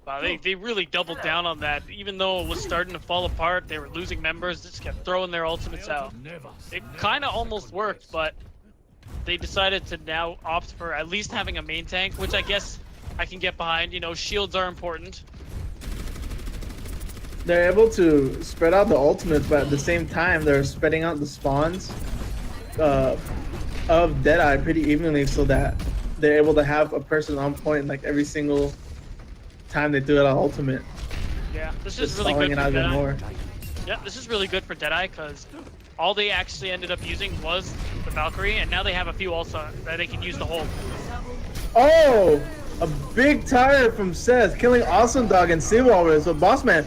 Wow, they really doubled down on that. Even though it was starting to fall apart, they were losing members, just kept throwing their ultimates out. It kind of almost worked, but they decided to now opt for at least having a main tank, which I guess I can get behind. You know, shields are important. They're able to spread out the ultimates, but at the same time, they're spreading out the spawns of DeadEye pretty evenly so that they're able to have a person on point like every single time they do it on ultimate. Yeah, this is really good for DeadEye. More. Yeah, this is really good for DeadEye because all they actually ended up using was the Valkyrie, and now they have a few also that they can use the hold. Oh, a big tire from Seth, killing Awesome Dog and Seawalrus. So Bossman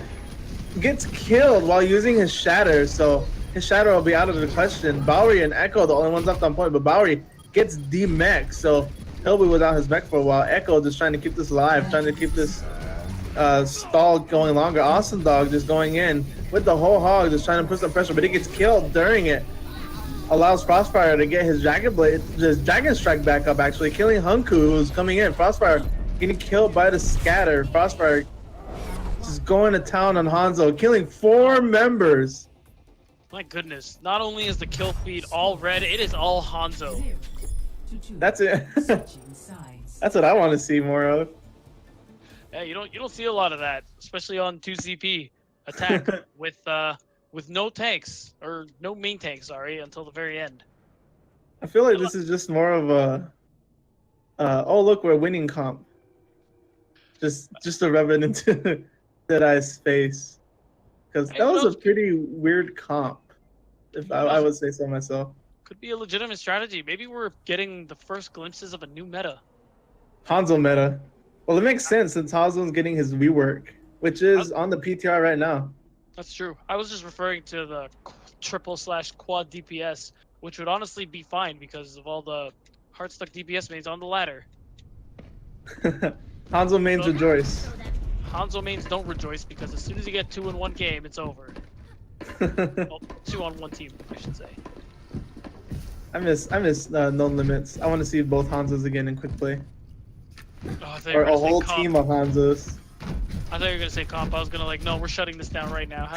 gets killed while using his Shatter, so his Shatter will be out of the question. Bowery and Echo, the only ones left on point, but Bowery gets demech, so he'll be without his mech for a while. Echo just trying to keep this alive, trying to keep this stall going longer. Awesome Dog just going in with the whole hog, just trying to put some pressure, but he gets killed during it. Allows Frostfire to get his Dragon Strike back up, actually, killing Hunku, who's coming in. Frostfire getting killed by the scatter. Frostfire just going to town on Hanzo, killing 4 members. My goodness, not only is the kill feed all red, it is all Hanzo. That's it. That's what I want to see more of. Yeah, you don't see a lot of that, especially on 2CP attack with no tanks, or no main tanks, sorry, until the very end. I feel like this is just more of a oh look, we're winning comp. Just to rev it into DeadEye's face, because that was a pretty weird comp, if I would say so myself. Could be a legitimate strategy. Maybe we're getting the first glimpses of a new meta. Hanzo meta. Well, it makes sense since Hanzo's getting his rework, which is on the PTR right now. That's true. I was just referring to the triple/quad DPS, which would honestly be fine because of all the Heartstuck DPS mains on the ladder. Hanzo mains rejoice. Hanzo mains don't rejoice because as soon as you get 2 in one game, it's over. Well, 2 on one team, I should say. I miss No Limits. I want to see both Hanzos again in quick play. Oh, or a whole team of Hanzos. I thought you were gonna say comp. I was gonna like, no, we're shutting this down right now.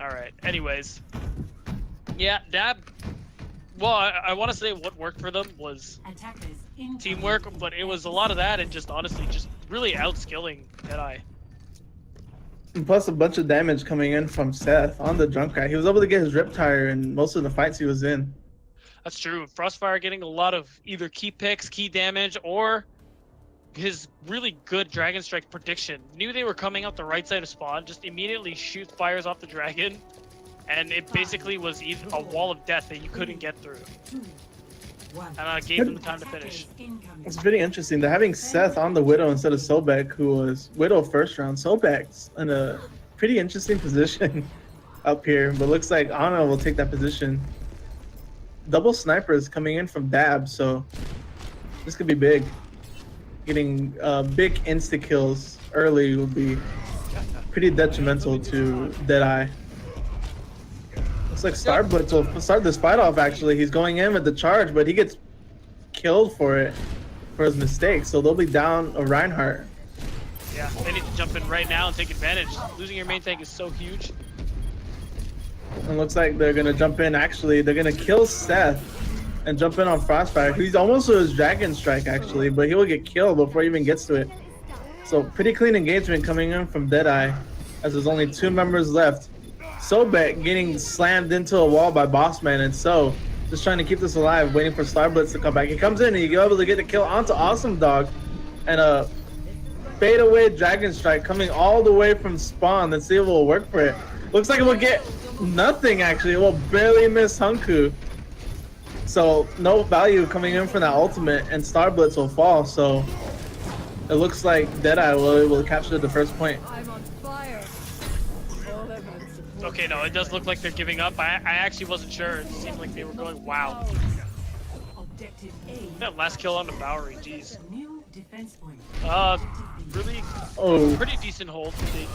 All right. Anyways, yeah, Dab. Well, I want to say what worked for them was teamwork, but it was a lot of that and just honestly just really outskilling DeadEye. And plus a bunch of damage coming in from Seth on the Junkrat. He was able to get his Riptire in most of the fights he was in. That's true. Frostfire getting a lot of either key picks, key damage, or his really good Dragon Strike prediction. Knew they were coming out the right side of spawn, just immediately shoots fires off the dragon, and it basically was a wall of death that you couldn't get through. And gave them the time to finish. It's pretty interesting. They're having Seth on the Widow instead of Sobek, who was Widow first round. Sobek's in a pretty interesting position up here, but looks like Ana will take that position. Double snipers coming in from Dab, so this could be big. Getting big insta kills early would be pretty detrimental to DeadEye. Looks like Starblitz will start this fight off, actually. He's going in with the charge, but he gets killed for his mistake, so they'll be down a Reinhardt. Yeah, they need to jump in right now and take advantage. Losing your main tank is so huge. And looks like they're gonna jump in, actually. They're gonna kill Seth and jump in on Frostfire. He's almost to his Dragon Strike, actually, but he will get killed before he even gets to it. So pretty clean engagement coming in from DeadEye, as there's only 2 members left. Sobek getting slammed into a wall by Bossman, and so just trying to keep this alive, waiting for Starblitz to come back. He comes in and he's able to get the kill onto Awesome Dog, and a fade away Dragon Strike coming all the way from spawn. Let's see if it will work for it. Looks like it will get nothing, actually. It will barely miss Hunku. So no value coming in from that ultimate, and Starblitz will fall. So it looks like DeadEye will capture the first point. I'm on fire. All evidence supports Okay, no, it does look like they're giving up. I actually wasn't sure. It seemed like they were going, wow. Objective A. Yeah, last kill on the Bowery, jeez. New defense point. Really Oh, pretty decent hold. They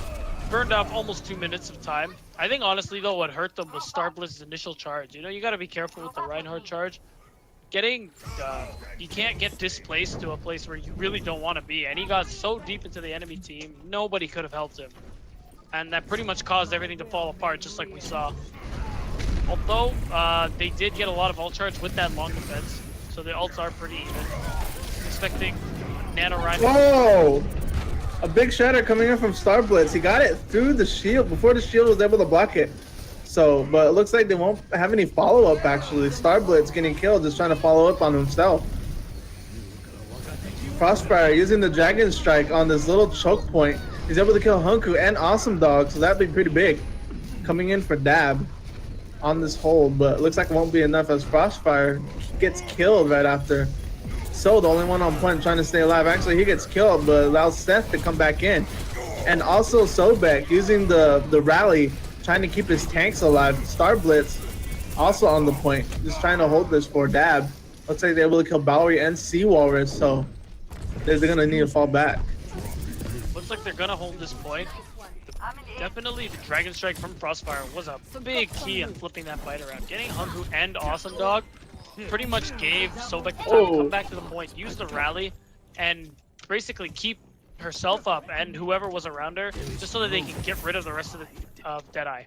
burned off almost 2 minutes of time. I think honestly though, what hurt them was Starblitz's initial charge. You know, you got to be careful with the Reinhardt charge. You can't get displaced to a place where you really don't want to be. And he got so deep into the enemy team, nobody could have helped him. And that pretty much caused everything to fall apart, just like we saw. Although, they did get a lot of ult charge with that long defense. So the ults are pretty even. Expecting Nano Reinhardt. whoa! A big shatter coming in from Starblitz. He got it through the shield before the shield was able to block it. So, but it looks like they won't have any follow-up actually. Starblitz getting killed, just trying to follow up on himself. Crossfire using the Dragon Strike on this little choke point. He's able to kill Hunku and Awesome Dog, so that'd be pretty big. Coming in for Dab on this hold, but it looks like it won't be enough as Crossfire gets killed right after. So the only one on point trying to stay alive. Actually, he gets killed, but allows Seth to come back in. And also Sobek using the rally, trying to keep his tanks alive. Starblitz also on the point, just trying to hold this for Dab. Looks like they're able to kill Bowery and Sea Walrus, so they're gonna need to fall back. Looks like they're gonna hold this point. Definitely the Dragon Strike from Crossfire was a big key in flipping that fight around. Getting Hunku and Awesome Dog pretty much gave Sobek the time to come back to the point, use the rally, and basically keep herself up and whoever was around her, just so that they can get rid of the rest of DeadEye.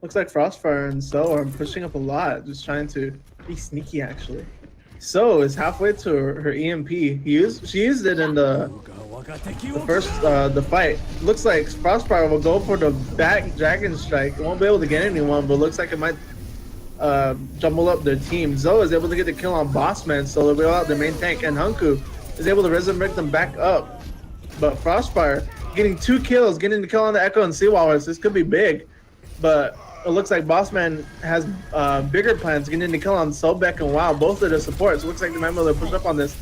Looks like Frostfire and So are pushing up a lot, just trying to be sneaky actually. So is halfway to her EMP. She used it in the first the fight. Looks like Frostfire will go for the back Dragon Strike. It won't be able to get anyone, but looks like it might jumble up their team. Zoe is able to get the kill on Bossman, so they'll wheel out their main tank, and Hunku is able to resurrect them back up. But Frostfire getting 2 kills, getting the kill on the Echo and Sea Walrus. This could be big, but it looks like Bossman has bigger plans, getting the kill on Sobek and WoW, both of the supports. It looks like they might be able to push up on this.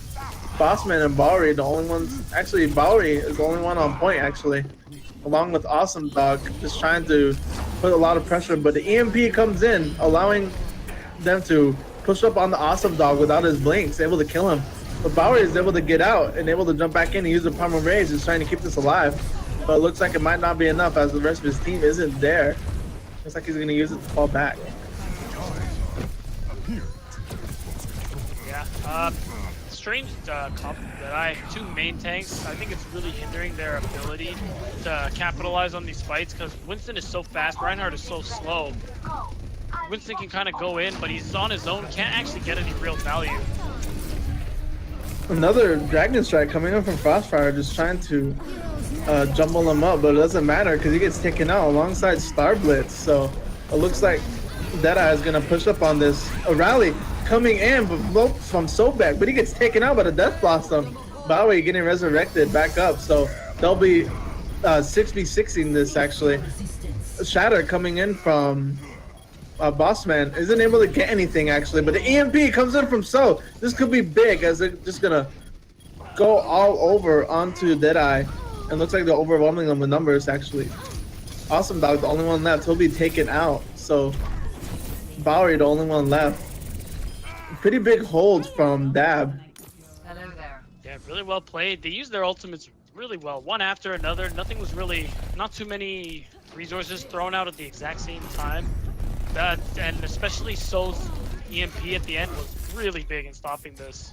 Bossman and Bowery, the only ones. Actually, Bowery is the only one on point, actually, along with Awesome Dog, just trying to put a lot of pressure. But the EMP comes in, allowing them to push up on the Awesome Dog without his blinks, able to kill him. But Bowery is able to get out and able to jump back in and use the Primal Rage, just trying to keep this alive. But it looks like it might not be enough as the rest of his team isn't there. Looks like he's going to use it to fall back. Yeah, strange comp that I 2 main tanks. I think it's really hindering their ability to capitalize on these fights because Winston is so fast, Reinhardt is so slow. Winston can kind of go in, but he's on his own, can't actually get any real value. Another Dragon Strike coming in from Frostfire, just trying to jumble him up, but it doesn't matter because he gets taken out alongside Starblitz. So it looks like DeadEye is going to push up on this. A rally coming in from Sobek, but he gets taken out by the Death Blossom. Bowery getting resurrected back up, so they'll be 6v6ing this actually. Shatter coming in from Bossman isn't able to get anything actually, but the EMP comes in from So. This could be big as they're just gonna go all over onto DeadEye, and looks like they're overwhelming them with numbers actually. Awesome Dog, the only one left, he'll be taken out. So Bowery, the only one left. Pretty big hold from Dab. Hello there. Yeah, really well played. They used their ultimates really well, one after another. Nothing was really, not too many resources thrown out at the exact same time. That, and especially So's EMP at the end was really big in stopping this.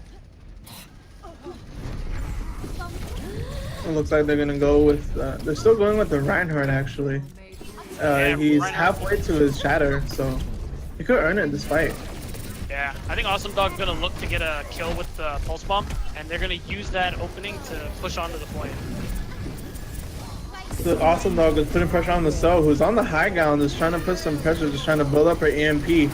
It looks like they're gonna go with, they're still going with the Reinhardt actually. He's Reinhardt. halfway to his Shatter, so he could earn it this fight. Yeah, I think Awesome Dog's gonna look to get a kill with the Pulse Bomb, and they're gonna use that opening to push onto the point. The Awesome Dog is putting pressure on the So, who's on the high ground, just trying to put some pressure, just trying to build up her EMP.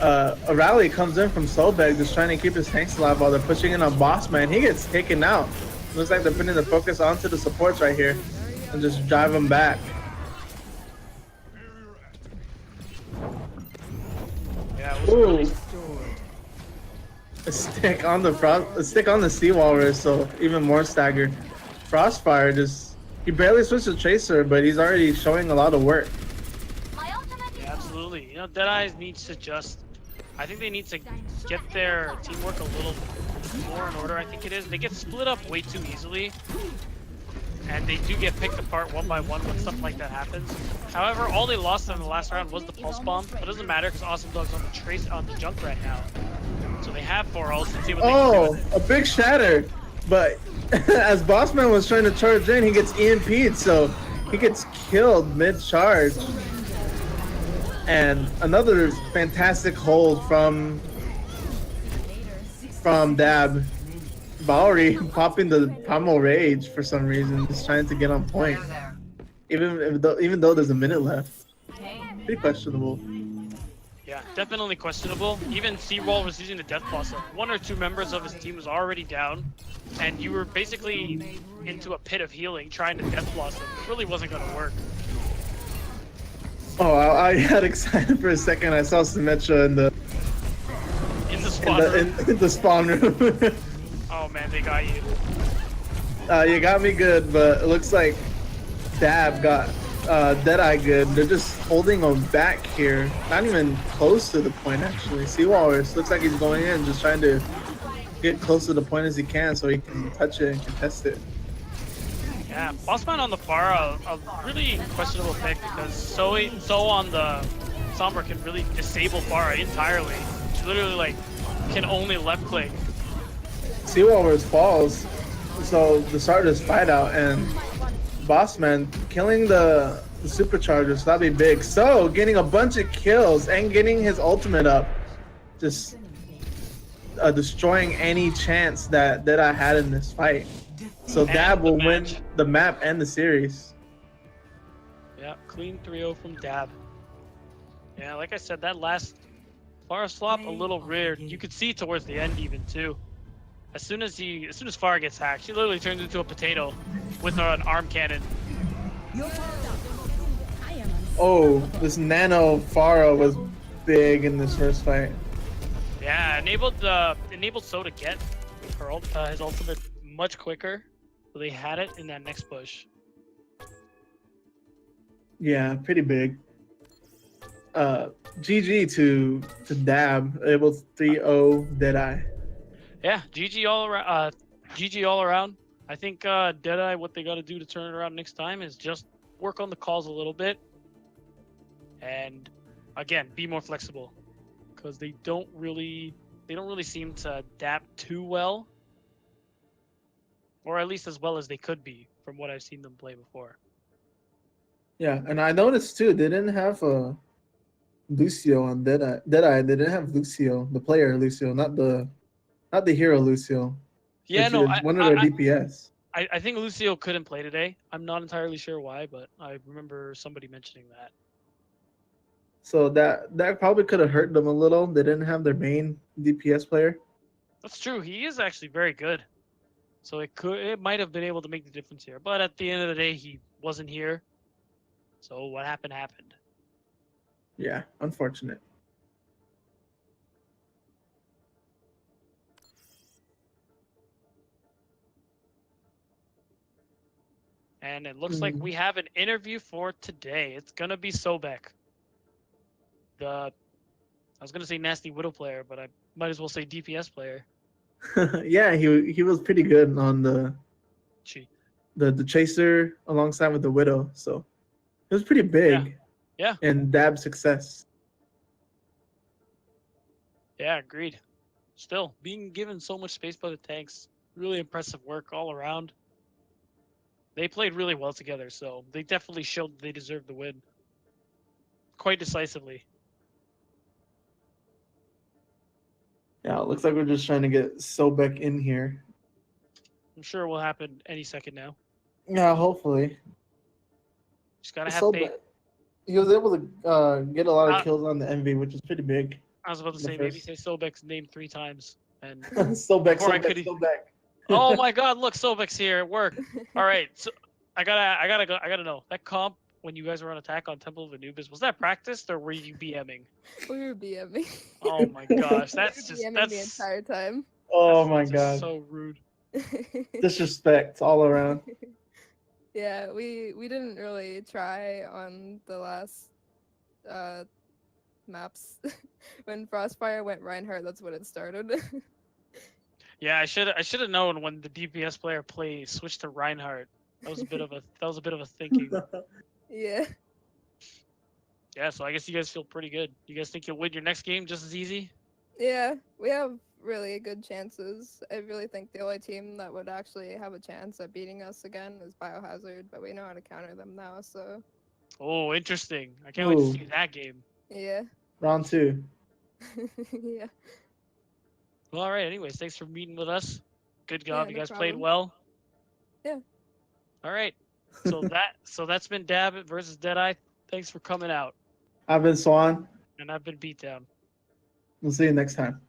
A rally comes in from Sobek, just trying to keep his tanks alive while they're pushing in on Bossman. He gets taken out. Looks like they're putting the focus onto the supports right here and just drive him back. Yeah, it was really, a stick on the sea walrus, so even more staggered. Frostfire just he barely switched to Tracer, but he's already showing a lot of work. Yeah, absolutely. You know, DeadEye needs to just. I think they need to get their teamwork a little more in order. I think it is. They get split up way too easily, and they do get picked apart one by one when stuff like that happens. However, all they lost in the last round was the pulse bomb, but it doesn't matter because Awesome Dog's on the junk right now. So they have 4 ults. Let's see what they can do with it. A big shatter, but as Bossman was trying to charge in, he gets EMP'd, so he gets killed mid-charge. And another fantastic hold from Dab. Bowery popping the Primal Rage for some reason, just trying to get on point. Even though there's a minute left. Pretty questionable. Yeah, definitely questionable. Even Seawall was using the Death Blossom. 1 or 2 members of his team was already down, and you were basically into a pit of healing trying to Death Blossom. It really wasn't going to work. Oh, I got excited for a second. I saw Symmetra in the spawn room. In the spawn room. Oh man, they got you. You got me good, but it looks like Dab got DeadEye good. They're just holding him back here. Not even close to the point, actually. Sea Walrus looks like he's going in, just trying to get close to the point as he can so he can touch it and contest it. Yeah, Bossman on the Pharah, a really questionable pick because So on the Sombra can really disable Pharah entirely. She literally like can only left click. Sea Walrus falls, so the starters fight out, and Bossman killing the supercharger, so that'd be big. So getting a bunch of kills and getting his ultimate up, just destroying any chance that I had in this fight. So Dab will win the map and the series. Yeah, clean 3-0 from Dab. Yeah, like I said, that last Pharah swap a little weird. You could see towards the end even too. As soon as Pharah gets hacked, she literally turns into a potato with an arm cannon. Oh, this nano Pharah was big in this first fight. Yeah, enabled So to get his ultimate much quicker. So they had it in that next push. Yeah, pretty big. GG to Dab, able 3-0 DeadEye. Yeah, GG all around. GG all around. I think DeadEye, what they got to do to turn it around next time is just work on the calls a little bit, and again, be more flexible, because they don't really seem to adapt too well, or at least as well as they could be from what I've seen them play before. Yeah, and I noticed too, they didn't have Lucio on DeadEye. They didn't have Lucio, the player Lucio, not the hero Lucio. Yeah, no, one of their DPS. I think Lucio couldn't play today. I'm not entirely sure why, but I remember somebody mentioning that. So that probably could have hurt them a little. They didn't have their main DPS player. That's true. He is actually very good. So it might have been able to make the difference here. But at the end of the day, he wasn't here. So what happened happened. Yeah, unfortunate. And it looks like we have an interview for today. It's gonna be Sobek. I was gonna say nasty Widow player, but I might as well say DPS player. Yeah, he was pretty good on the chaser alongside with the Widow, so it was pretty big. Yeah. And Dab's success. Yeah, agreed. Still, being given so much space by the tanks, really impressive work all around. They played really well together, so they definitely showed they deserved the win. Quite decisively. Yeah, it looks like we're just trying to get Sobek in here. I'm sure it will happen any second now. Yeah, hopefully. Just gotta have faith. He was able to get a lot of kills on the MV, which is pretty big. I was about to say, maybe say Sobek's name 3 times. And Sobek. Oh my god, look, Sobek's here at work. All right, so I gotta know. That comp when you guys were on attack on Temple of Anubis, was that practiced or were you BMing? We were BMing. Oh my gosh, We were that's just BMing that's the entire time. Oh that's my just god. so rude. Disrespect all around. Yeah, we didn't really try on the last maps. When Frostfire went Reinhardt, that's when it started. Yeah, I should have known when the DPS player switched to Reinhardt. That was a bit of a thinking. Yeah. Yeah, so I guess you guys feel pretty good. You guys think you'll win your next game just as easy? Yeah, we have really good chances. I really think the only team that would actually have a chance at beating us again is Biohazard, but we know how to counter them now, so Oh, interesting. I can't wait to Ooh. see that game. yeah. Round 2. Yeah. Well, all right. Anyways, thanks for meeting with us. Good Yeah, job. You no guys played problem. well. Yeah. All right. So that's been Dabbit versus DeadEye. Thanks for coming out. I've been Swan. And I've been Beatdown. We'll see you next time.